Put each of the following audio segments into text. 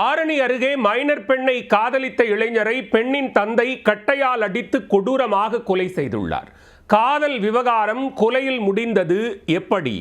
ஆரணி அருகே மைனர் பெண்ணை காதலித்த இளைஞரை பெண்ணின் தந்தை கட்டையால் அடித்து கொடூரமாக கொலை செய்துள்ளார். காதல் விவகாரம் கொலையில் முடிந்தது எப்படி?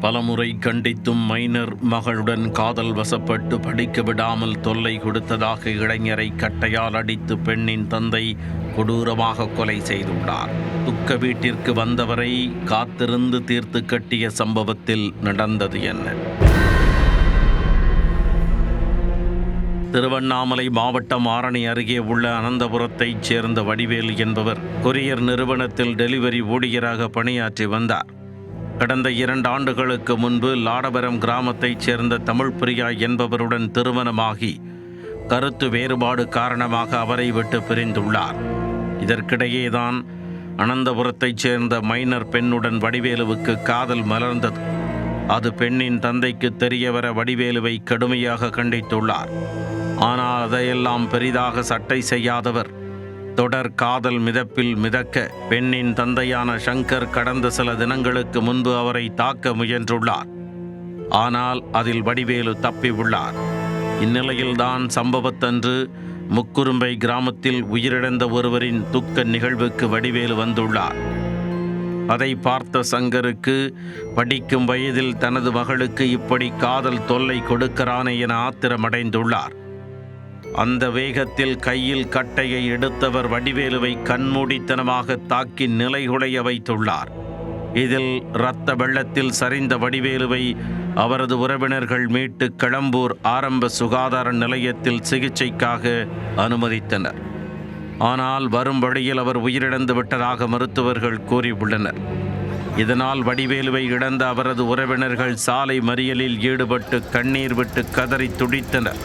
பலமுறை கண்டித்தும் மைனர் மகளுடன் காதல் வசப்பட்டு படிக்க விடாமல் தொல்லை கொடுத்ததாக இளைஞரை கட்டையால் அடித்து பெண்ணின் தந்தை கொடூரமாக கொலை செய்துள்ளார். துக்க வீட்டிற்கு வந்தவரை காத்திருந்து தீர்த்து கட்டிய சம்பவத்தில் நடந்தது என்ன? திருவண்ணாமலை மாவட்டம் ஆரணி அருகே உள்ள அனந்தபுரத்தைச் சேர்ந்த வடிவேல் என்பவர் கொரியர் நிறுவனத்தில் டெலிவரி ஊழியராக பணியாற்றி வந்தார். கடந்த 2 ஆண்டுகளுக்கு முன்பு லாடபரம் கிராமத்தைச் சேர்ந்த தமிழ் பிரியா என்பவருடன் திருமணமாகி கருத்து வேறுபாடு காரணமாக அவரை விட்டு பிரிந்துள்ளார். இதற்கிடையேதான் அனந்தபுரத்தைச் சேர்ந்த மைனர் பெண்ணுடன் வடிவேலுவுக்கு காதல் மலர்ந்தது. அது பெண்ணின் தந்தைக்கு தெரியவர வடிவேலுவை கடுமையாக கண்டித்துள்ளார். ஆனால் அதையெல்லாம் பெரிதாக சட்டை செய்யாதவர் தொடர் காதல் மிதப்பில் மிதக்க பெண்ணின் தந்தையான சங்கர் கடந்த சில தினங்களுக்கு முன்பு அவரை தாக்க முயன்றுள்ளார். ஆனால் அதில் வடிவேலு தப்பி உள்ளார். இந்நிலையில்தான் சம்பவத்தன்று முக்குரும்பை கிராமத்தில் உயிரிழந்த ஒருவரின் துக்க நிகழ்வுக்கு வடிவேலு வந்துள்ளார். அதை பார்த்த சங்கருக்கு படிக்கும் வயதில் தனது மகளுக்கு இப்படி காதல் தொல்லை கொடுக்கிறானே என ஆத்திரமடைந்துள்ளார். அந்த வேகத்தில் கையில் கட்டையை எடுத்தவர் வடிவேலுவை கண்மூடித்தனமாக தாக்கி நிலைகுலைய வைத்துள்ளார். இதில் இரத்த வெள்ளத்தில் சரிந்த வடிவேலுவை அவரது உறவினர்கள் மீட்டு கிளம்பூர் ஆரம்ப சுகாதார நிலையத்தில் சிகிச்சைக்காக அனுமதித்தனர். ஆனால் வரும் வழியில் அவர் உயிரிழந்து விட்டதாக மருத்துவர்கள் கூறியுள்ளனர். இதனால் வடிவேலுவை இழந்த அவரது உறவினர்கள் சாலை மறியலில் ஈடுபட்டு கண்ணீர் விட்டு கதறி துடித்தனர்.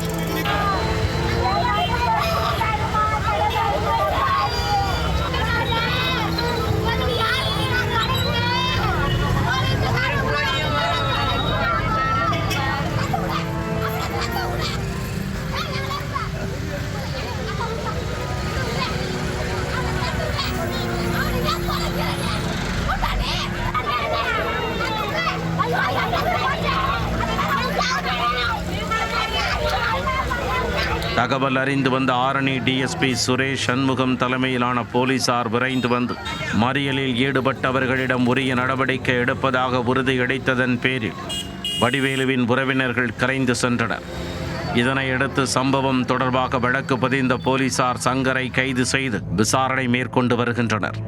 தகவல் அறிந்து வந்த ஆரணி டிஎஸ்பி சுரேஷ் சண்முகம் தலைமையிலான போலீசார் விரைந்து வந்து மறியலில் ஈடுபட்டவர்களிடம் உரிய நடவடிக்கை எடுப்பதாக உறுதியளித்ததன் பேரில் வடிவேலுவின் உறவினர்கள் கரைந்து சென்றனர். இதனையடுத்து சம்பவம் தொடர்பாக வழக்கு பதிந்த போலீசார் சங்கரை கைது செய்து விசாரணை மேற்கொண்டு வருகின்றனர்.